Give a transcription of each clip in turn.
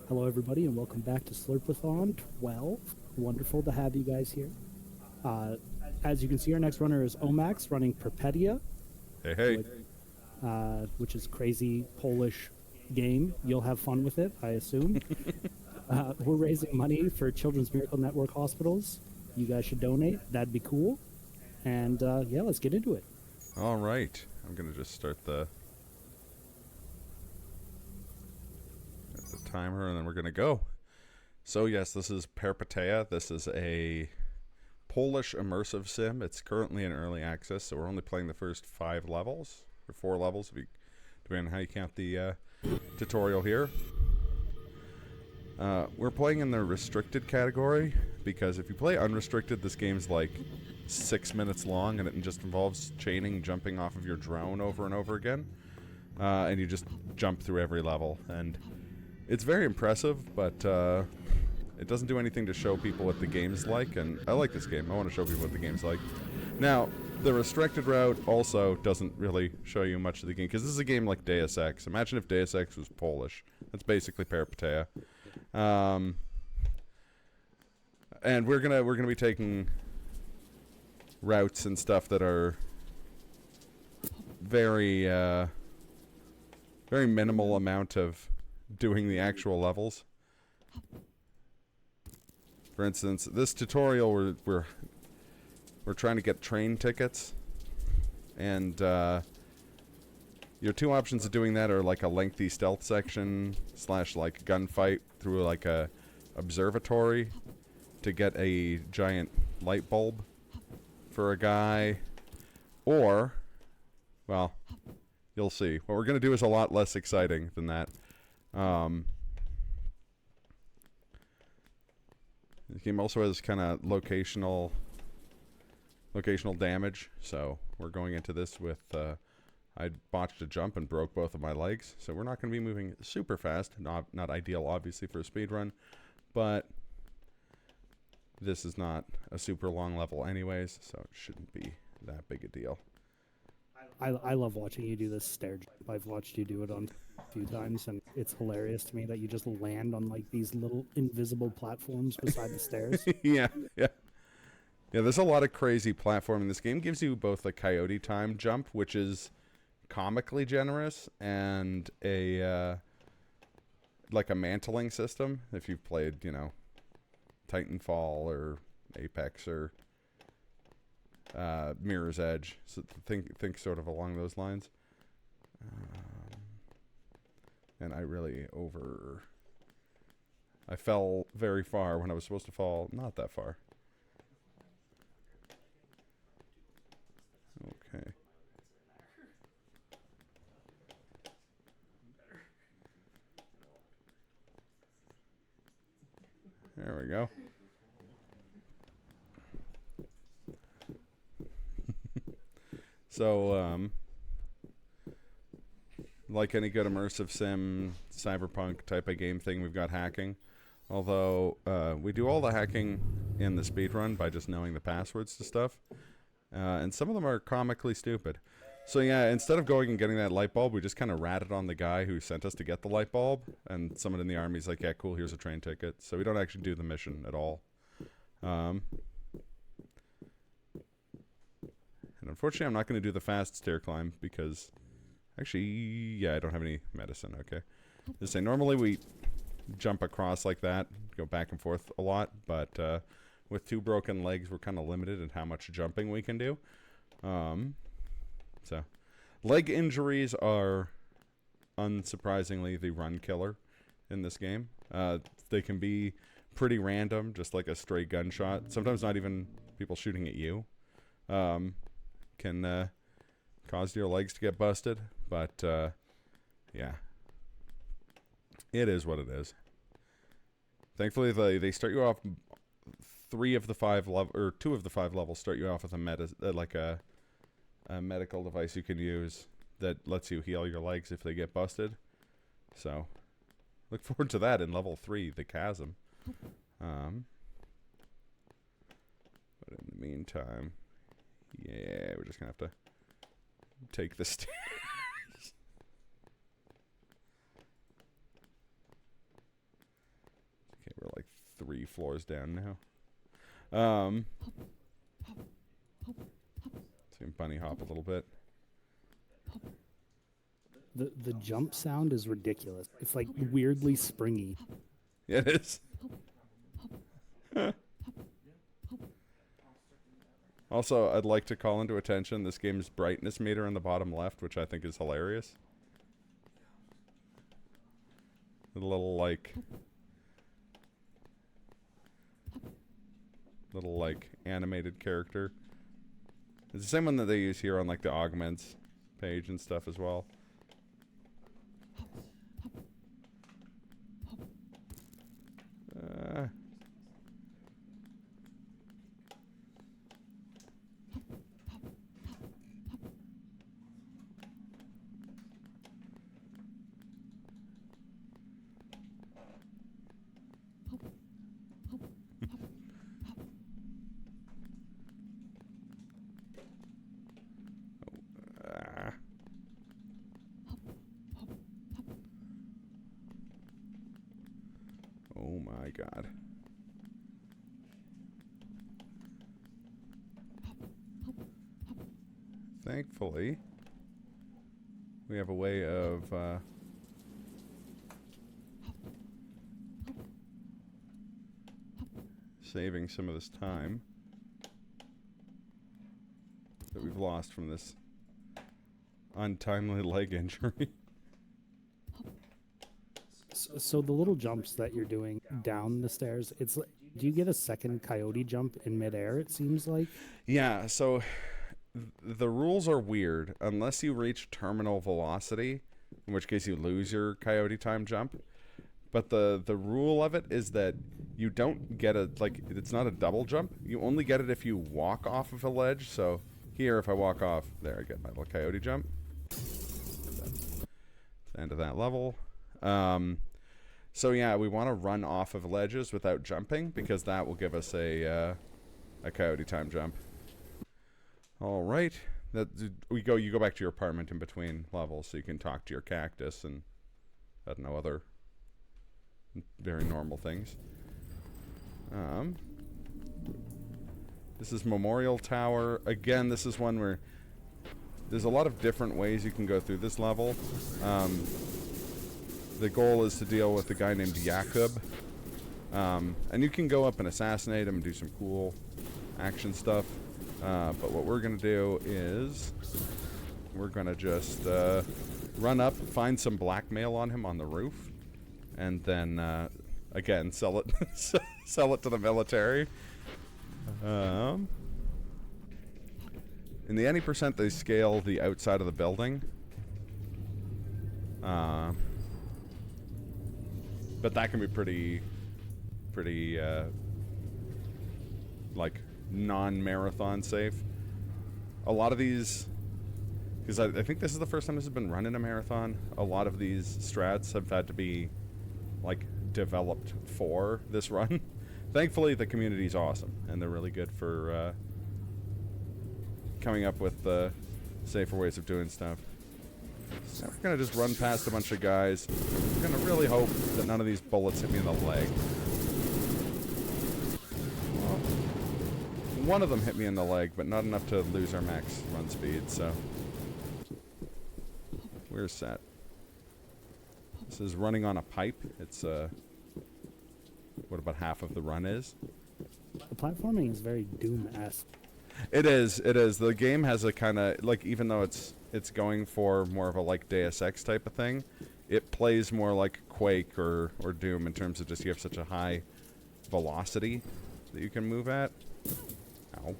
Hello, everybody, and welcome back to Slurpathon 12. Wonderful to have you guys here. As you can see, our next runner is Ohmacs running Peripeteia, Hey, hey. which is crazy Polish game. You'll have fun with it, I assume. We're raising money for Children's Miracle Network hospitals. You guys should donate. That'd be cool. And yeah, let's get into it. All right. I'm going to just start the timer and then we're going to go. So, yes, this is Peripeteia. This is a Polish immersive sim. It's currently in early access, so we're only playing the first 5 levels, or 4 levels, if you, depending on how you count the tutorial here. We're playing in the restricted category because if you play unrestricted, this game's like 6 minutes long and it just involves chaining, jumping off of your drone over and over again. And you just jump through every level. And it's very impressive, but it doesn't do anything to show people what the game's like. And I like this game. I want to show people what the game's like. Now, the restricted route also doesn't really show you much of the game, because this is a game like Deus Ex. Imagine if Deus Ex was Polish. That's basically Peripeteia. And we're gonna be taking routes and stuff that are very very minimal amount of doing the actual levels. For instance, this tutorial we're trying to get train tickets, and your 2 options of doing that are like a lengthy stealth section / like gunfight through like a observatory to get a giant light bulb for a guy, or, well, you'll see. What we're going to do is a lot less exciting than that. The game also has kind of locational damage, so we're going into this with I botched a jump and broke both of my legs, so we're not going to be moving super fast. Not ideal, obviously, for a speed run, but this is not a super long level anyways, so it shouldn't be that big a deal. I love watching you do this stair jump. I've watched you do it on a few times, and it's hilarious to me that you just land on like these little invisible platforms beside the stairs. Yeah, yeah. Yeah, there's a lot of crazy platforming. This game gives you both a coyote time jump, which is comically generous, and a like a mantling system. If you've played, Titanfall or Apex or Mirror's Edge, so think sort of along those lines. And I really I fell very far when I was supposed to fall not that far. Okay. There we go. So, like any good immersive sim, cyberpunk type of game thing, we've got hacking. Although, we do all the hacking in the speedrun by just knowing the passwords to stuff. And some of them are comically stupid. So yeah, instead of going and getting that light bulb, we just kind of ratted on the guy who sent us to get the light bulb. And someone in the army's like, yeah, cool, here's a train ticket. So we don't actually do the mission at all. And unfortunately, I'm not going to do the fast stair climb because... Actually, yeah, I don't have any medicine, okay. Just say, normally we jump across like that, go back and forth a lot, but with 2 broken legs, we're kind of limited in how much jumping we can do. So, leg injuries are, unsurprisingly, the run killer in this game. They can be pretty random, just like a stray gunshot. Sometimes not even people shooting at you. Can cause your legs to get busted, but yeah, it is what it is. Thankfully, they start you off 3 of the 5 level, or 2 of the 5 levels start you off with a medical device you can use that lets you heal your legs if they get busted. So, look forward to that in level 3, the chasm. But in the meantime, yeah, we're just gonna have to take the stairs. We're like 3 floors down now. See him bunny hop a little bit. The jump sound is ridiculous. It's like weirdly springy. Yeah, it is. Also, I'd like to call into attention this game's brightness meter in the bottom left, which I think is hilarious. A little like animated character. It's the same one that they use here on like the augments page and stuff as well. Oh my god. Thankfully, we have a way of saving some of this time that we've lost from this untimely leg injury. So the little jumps that you're doing down the stairs, it's like, do you get a second coyote jump in midair, it seems like? Yeah, so the rules are weird unless you reach terminal velocity, in which case you lose your coyote time jump. But the rule of it is that you don't get a, like, it's not a double jump. You only get it if you walk off of a ledge. So here, if I walk off, there I get my little coyote jump. That's the end of that level. So yeah, we want to run off of ledges without jumping because that will give us a coyote time jump. All right, you go back to your apartment in between levels so you can talk to your cactus and I don't know, other very normal things. This is Memorial Tower. Again, this is one where there's a lot of different ways you can go through this level. The goal is to deal with a guy named Jakub. And you can go up and assassinate him and do some cool action stuff. But what we're going to do is we're going to just run up, find some blackmail on him on the roof, and then, again, sell it sell it to the military. In the any percent, they scale the outside of the building. But that can be pretty, like, non-marathon safe. A lot of these, because I think this is the first time this has been run in a marathon, a lot of these strats have had to be, like, developed for this run. Thankfully, the community's awesome, and they're really good for coming up with safer ways of doing stuff. So we're going to just run past a bunch of guys. We're going to really hope that none of these bullets hit me in the leg. Well, one of them hit me in the leg, but not enough to lose our max run speed, so we're set. This is running on a pipe. It's what about half of the run is. The platforming is very Doom-esque. It is. The game has a kind of, like, even though it's going for more of a, like, Deus Ex type of thing, it plays more like Quake or Doom in terms of just you have such a high velocity that you can move at. Ow.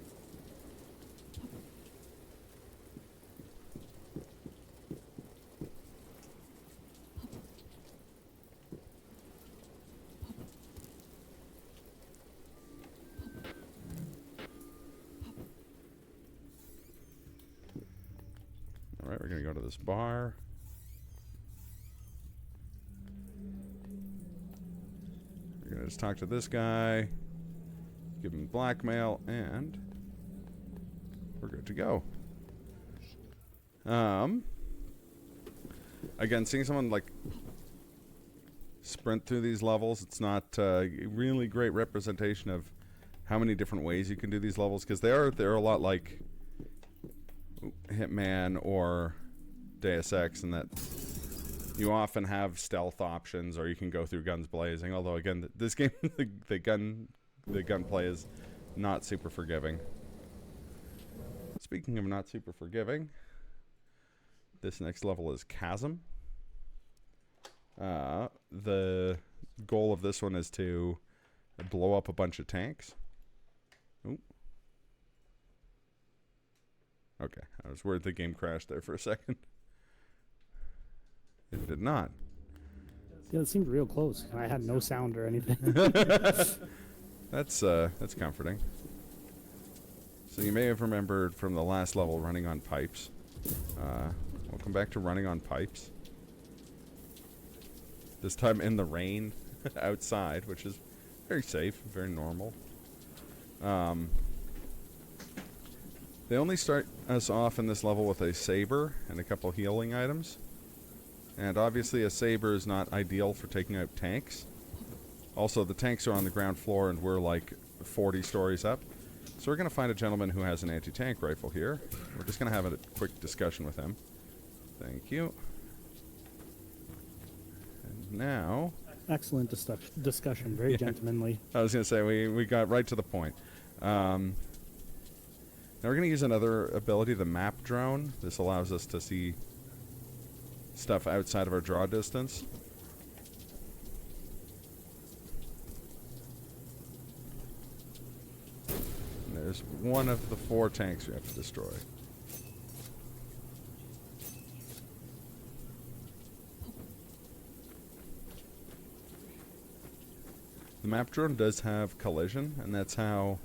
Alright, we're going to go to this bar. We're going to just talk to this guy, give him blackmail, and we're good to go. Again, seeing someone, like, sprint through these levels. It's not a really great representation of how many different ways you can do these levels, because they're a lot like Hitman or Deus Ex, in that you often have stealth options, or you can go through guns blazing. Although again, this game, the gunplay is not super forgiving. Speaking of not super forgiving, this next level is Chasm. The goal of this one is to blow up a bunch of tanks. Ooh. Okay, I was worried the game crashed there for a second. It did not. Yeah, it seemed real close. I had no sound or anything. That's comforting. So you may have remembered from the last level running on pipes. Welcome back to running on pipes. This time in the rain outside, which is very safe, very normal. They only start us off in this level with a saber and a couple healing items. And obviously a saber is not ideal for taking out tanks. Also, the tanks are on the ground floor and we're like 40 stories up. So we're going to find a gentleman who has an anti-tank rifle here. We're just going to have a quick discussion with him. Thank you. And now... Excellent discussion. Very gentlemanly. I was going to say, we got right to the point. Now we're going to use another ability, the map drone. This allows us to see stuff outside of our draw distance. And there's one of the 4 tanks we have to destroy. The map drone does have collision, and that's how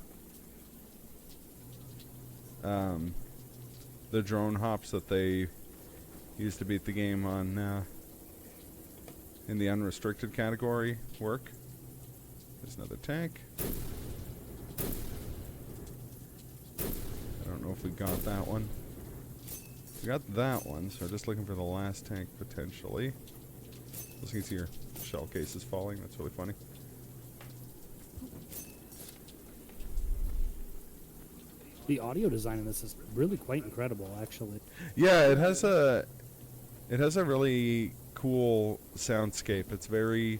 the drone hops that they used to beat the game on in the unrestricted category work. There's another tank. I don't know if we got that one. We got that one, so we're just looking for the last tank potentially. As you can see, your shell case is falling. That's really funny. The audio design in this is really quite incredible, actually. Yeah, it has a really cool soundscape. It's very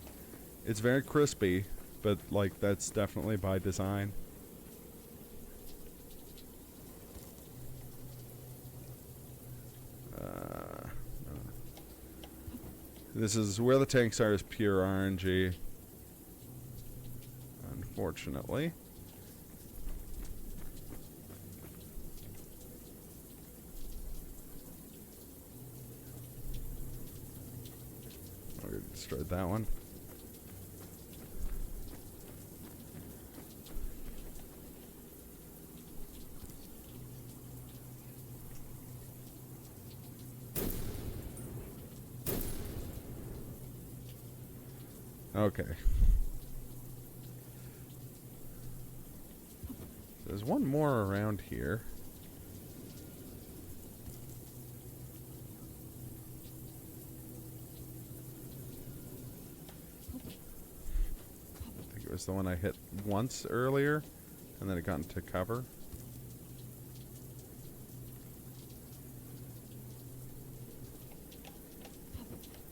crispy, but like that's definitely by design. This is where the tanks are, is pure RNG. Unfortunately. We destroyed that one. Okay. There's one more around here. I think it was the one I hit once earlier, and then it got into cover.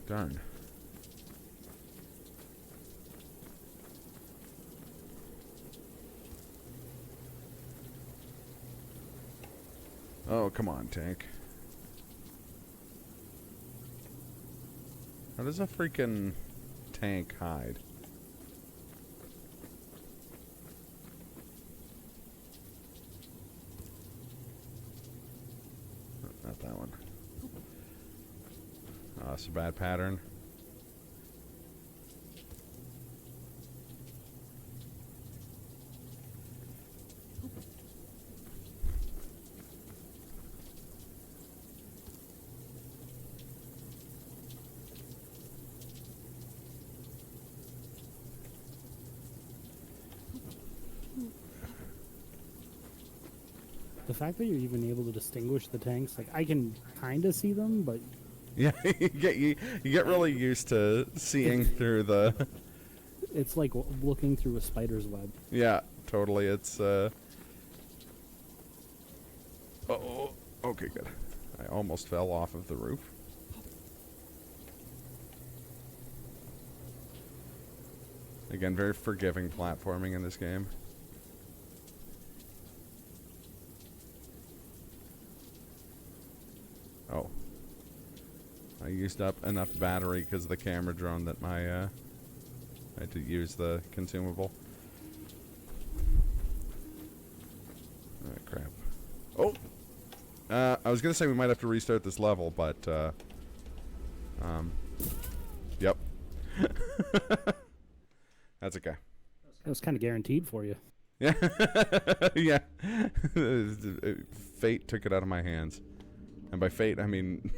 Darn. Oh, come on, tank. How does a freaking tank hide? Not that one. Oh, it's a bad pattern. The fact that you're even able to distinguish the tanks, like I can kind of see them, but Yeah, you get really used to seeing through the. It's like looking through a spider's web. Yeah, totally. It's Oh, okay, good. I almost fell off of the roof. Again, very forgiving platforming in this game. Oh. I used up enough battery because of the camera drone that I had to use the consumable. Oh, crap. Oh! I was gonna say we might have to restart this level, but, yep. That's okay. It was kind of guaranteed for you. Yeah. Yeah. Fate took it out of my hands. And by fate, I mean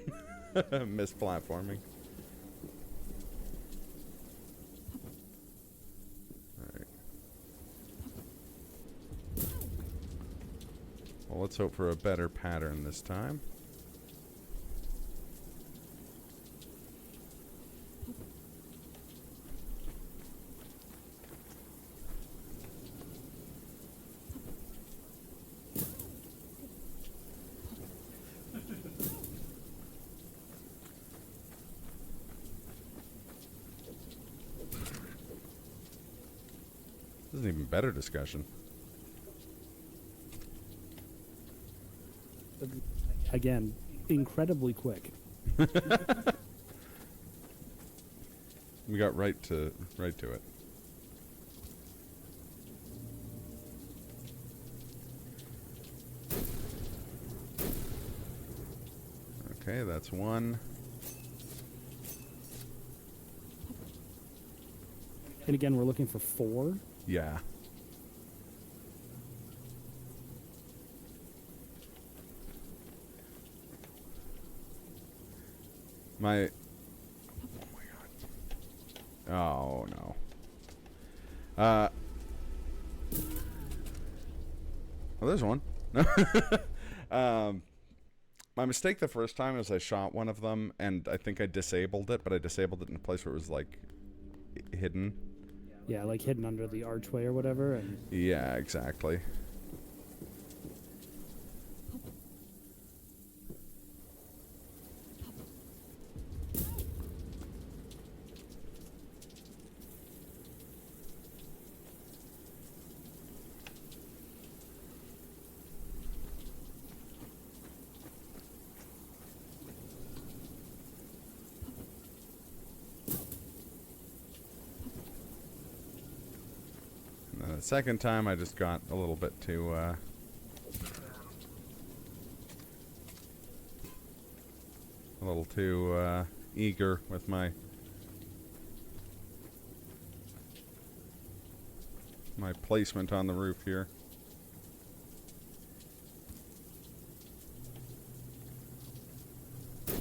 misplatforming. Alright. Well, let's hope for a better pattern this time. This is an even better discussion. Again, incredibly quick. We got right to it. Okay, that's one. And again, we're looking for 4. Yeah. My... Oh my god. Oh no. Oh, there's one. My mistake the first time is I shot one of them, and I think I disabled it, but I disabled it in a place where it was, like, hidden. Yeah, like hidden under the archway or whatever. And Yeah, exactly. And then the second time I just got a little bit too, eager with my placement on the roof here. Okay,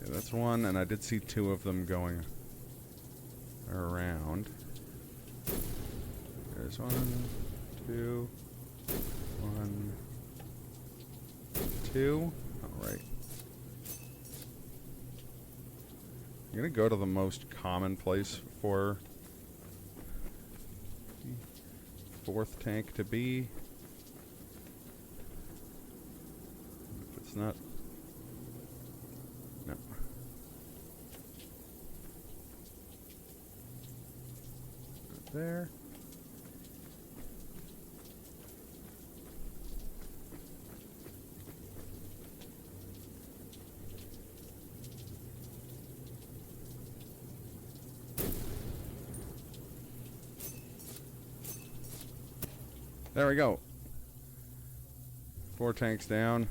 that's one, and I did see 2 of them going around. There's 1, 2, 1, 2. Alright. I'm gonna go to the most common place for the 4th tank to be. If it's not... No. Right there. There we go. 4 tanks down.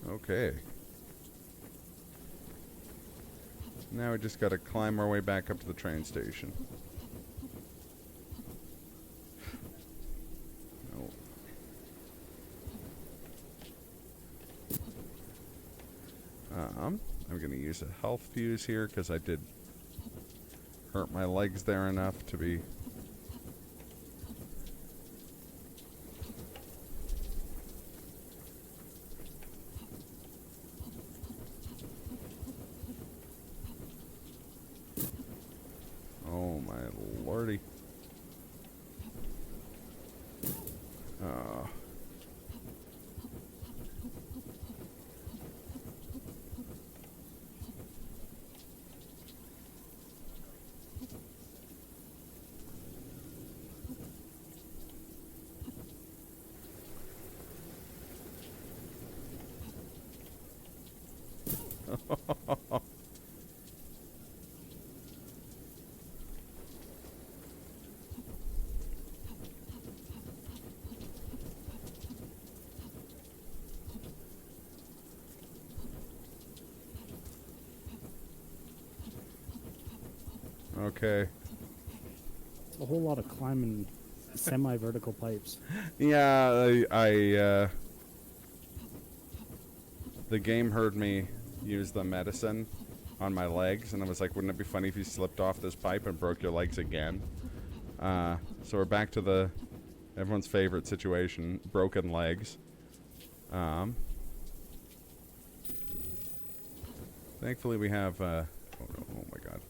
Okay. Now we just gotta climb our way back up to the train station. No. I'm gonna use a health fuse here because I did hurt my legs there enough to be Okay. It's a whole lot of climbing semi-vertical pipes. Yeah, the game heard me use the medicine on my legs, and I was like, wouldn't it be funny if you slipped off this pipe and broke your legs again? So we're back to everyone's favorite situation, broken legs. Thankfully we have, oh my god,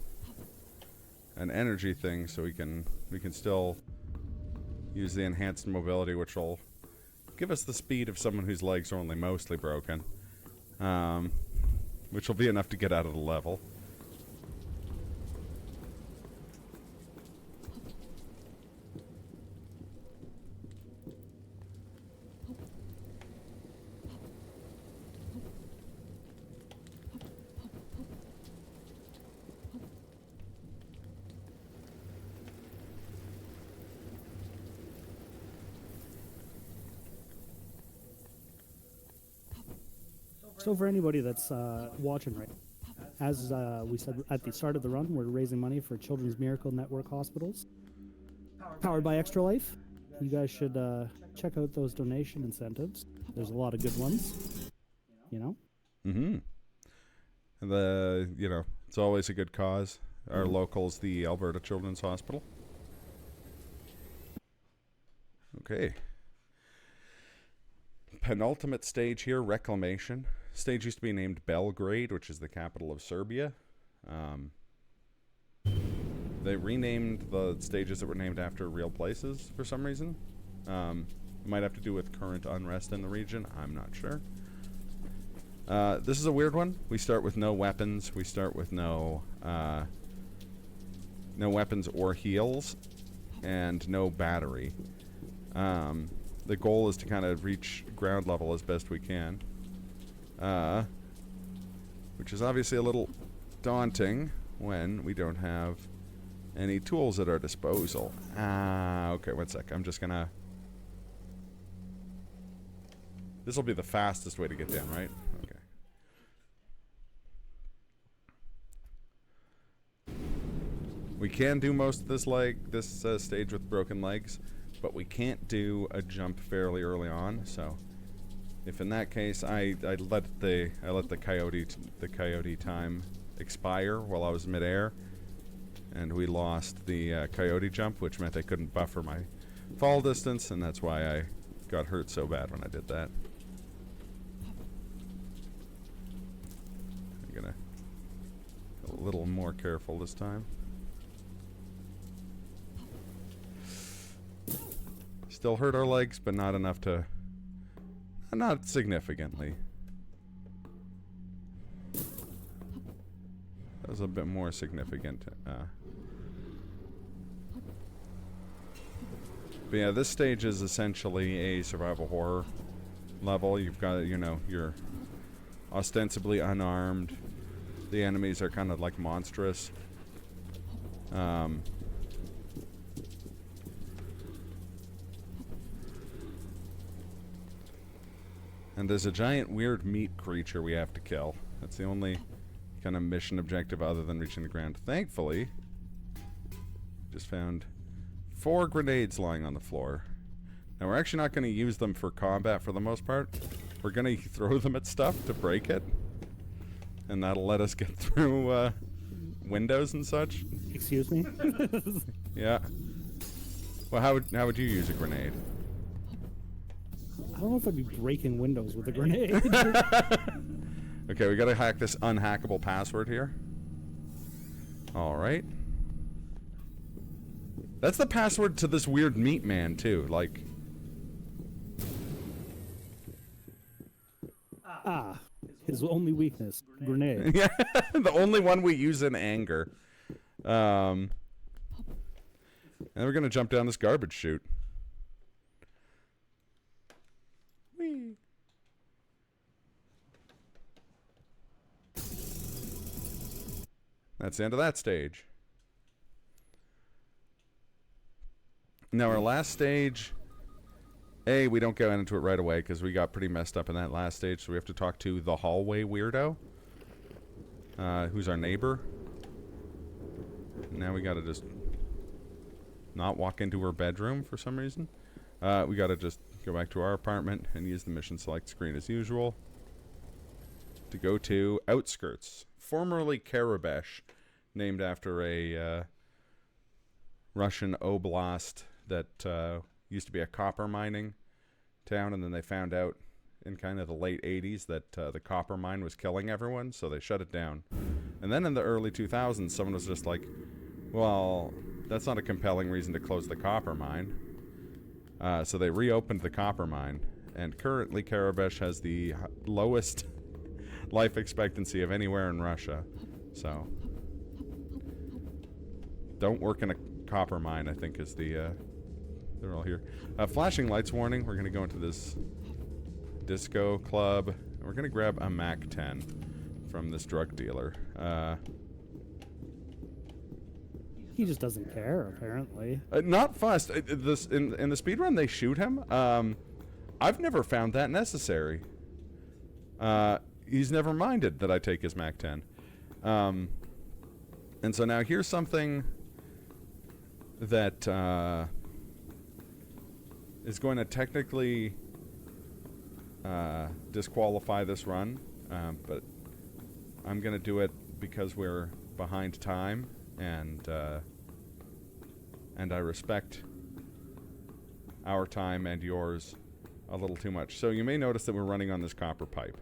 an energy thing, so we can still use the enhanced mobility, which will give us the speed of someone whose legs are only mostly broken. Which will be enough to get out of the level. So for anybody that's watching right, as we said at the start of the run, we're raising money for Children's Miracle Network hospitals, powered by Extra Life. You guys should check out those donation incentives. There's a lot of good ones, you know. Mm-hmm. And it's always a good cause. Our local's the Alberta Children's Hospital. Okay. Penultimate stage here, Reclamation. Stage used to be named Belgrade, which is the capital of Serbia. They renamed the stages that were named after real places for some reason. It might have to do with current unrest in the region. I'm not sure. This is a weird one. We start with no weapons. We start with no weapons or heals, and no battery. The goal is to kind of reach ground level as best we can. Which is obviously a little daunting when we don't have any tools at our disposal. Okay, one sec. I'm just gonna... This will be the fastest way to get down, right? Okay. We can do most of this stage with broken legs, but we can't do a jump fairly early on. So, if in that case I let the coyote time expire while I was midair, and we lost the coyote jump, which meant I couldn't buffer my fall distance, and that's why I got hurt so bad when I did that. I'm gonna be a little more careful this time. Still hurt our legs, but not enough to... Not significantly. That was a bit more significant. But yeah, this stage is essentially a survival horror level. You've got, you're ostensibly unarmed. The enemies are kind of like monstrous. And there's a giant weird meat creature we have to kill. That's the only kind of mission objective other than reaching the ground. Thankfully, just found 4 grenades lying on the floor. Now we're actually not going to use them for combat for the most part. We're going to throw them at stuff to break it. And that'll let us get through windows and such. Excuse me? Yeah. Well, how would you use a grenade? I don't know if I'd be breaking windows with a grenade. Okay, we gotta hack this unhackable password here. Alright. That's the password to this weird meat man, too. Like... His only weakness. Grenade. Yeah, the only one we use in anger. And we're gonna jump down this garbage chute. Whee. That's the end of that stage. Now our last stage, we don't go into it right away because we got pretty messed up in that last stage, so we have to talk to the hallway weirdo, who's our neighbor. Now we gotta just not walk into her bedroom for some reason. We gotta just go back to our apartment and use the mission select screen as usual to go to Outskirts, formerly Karabesh, named after a Russian oblast that used to be a copper mining town, and then they found out in kind of the late 80s that the copper mine was killing everyone, so they shut it down. And then in the early 2000s, someone was just like, well, that's not a compelling reason to close the copper mine. So they reopened the copper mine, and currently Karabesh has the lowest life expectancy of anywhere in Russia. So don't work in a copper mine, I think, is the they're all here. Flashing lights warning. We're going to go into this disco club, and we're going to grab a Mac 10 from this drug dealer. He just doesn't care, apparently. Not fussed. This in the speedrun, they shoot him. I've never found that necessary. He's never minded that I take his Mac 10. And so now here's something that is going to technically disqualify this run, but I'm going to do it because we're behind time, and I respect our time and yours a little too much. So you may notice that we're running on this copper pipe.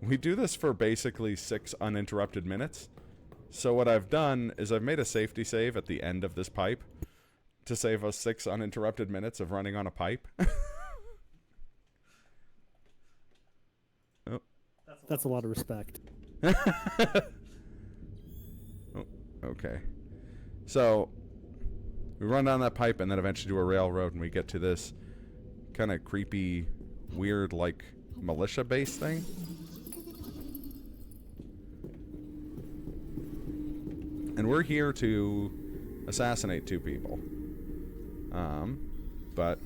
We do this for basically 6 uninterrupted minutes. So what I've done is I've made a safety save at the end of this pipe to save us 6 uninterrupted minutes of running on a pipe. Oh. That's a lot of respect. Oh, okay. So we run down that pipe and then eventually do a railroad, and we get to this kind of creepy, weird, like, militia base thing. And we're here to assassinate 2 people. But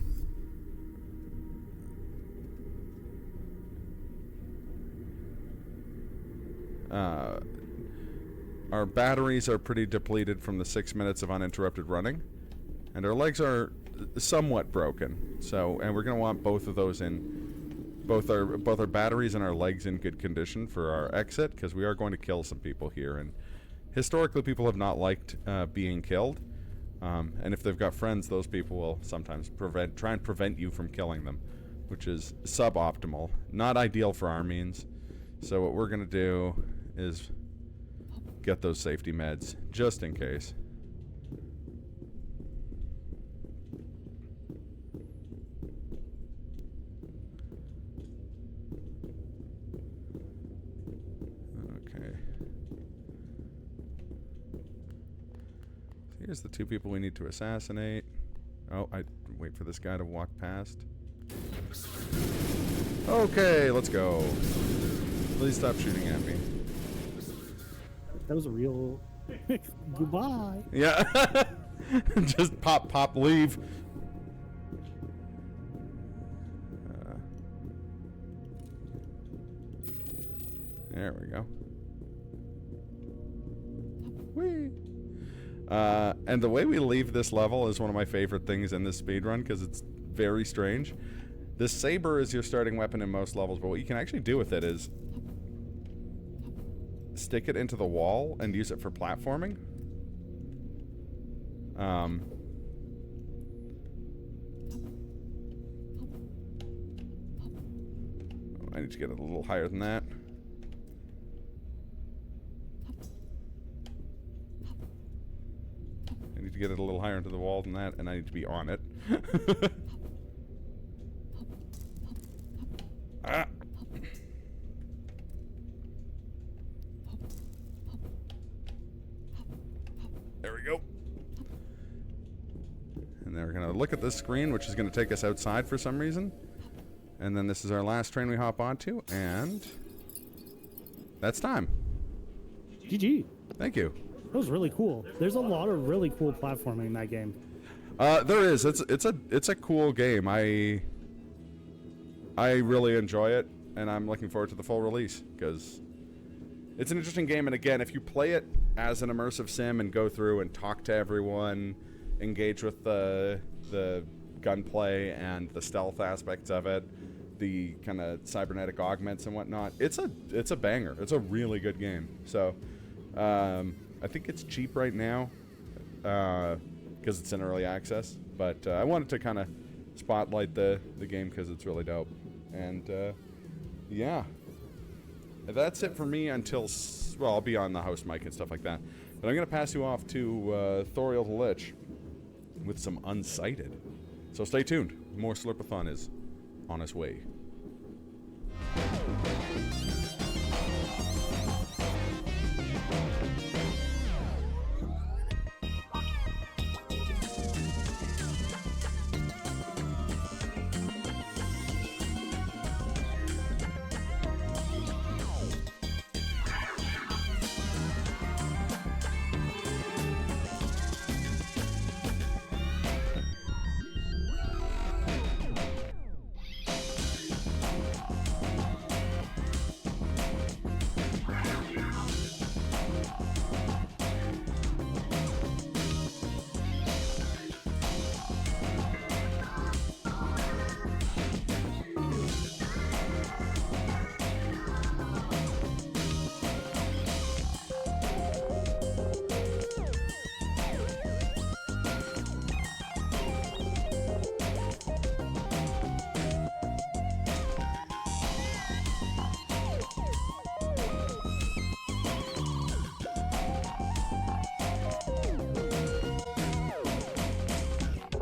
our batteries are pretty depleted from the 6 minutes of uninterrupted running, and our legs are somewhat broken. So, and we're gonna want both of those in, both our batteries and our legs in good condition for our exit, because we are going to kill some people here, and historically people have not liked being killed. And if they've got friends, those people will sometimes try and prevent you from killing them, which is suboptimal, not ideal for our means. So what we're gonna do is get those safety meds just in case. Okay. Here's the 2 people we need to assassinate. Oh, I wait for this guy to walk past. Okay, let's go. Please stop shooting at me. That was a real... Goodbye. Yeah. Just pop, pop, leave. There we go. Whee! And the way we leave this level is one of my favorite things in this speedrun, because it's very strange. This saber is your starting weapon in most levels, but what you can actually do with it is stick it into the wall and use it for platforming. I need to get it a little higher than that. I need to get it a little higher into the wall than that, and I need to be on it. Ah. There we go. And then we're going to look at this screen, which is going to take us outside for some reason. And then this is our last train we hop onto, and that's time. GG. Thank you. That was really cool. There's a lot of really cool platforming in that game. There is. It's a cool game. I really enjoy it, and I'm looking forward to the full release because it's an interesting game. And again, if you play it as an immersive sim and go through and talk to everyone, engage with the gunplay and the stealth aspects of it, the kind of cybernetic augments and whatnot, it's a banger. It's a really good game. So I think it's cheap right now because it's in early access. But I wanted to kind of spotlight the game because it's really dope. And yeah, that's it for me until, well, I'll be on the host mic and stuff like that. But I'm going to pass you off to Thoriel the Lich with some Unsighted. So stay tuned. More Slurpathon is on its way.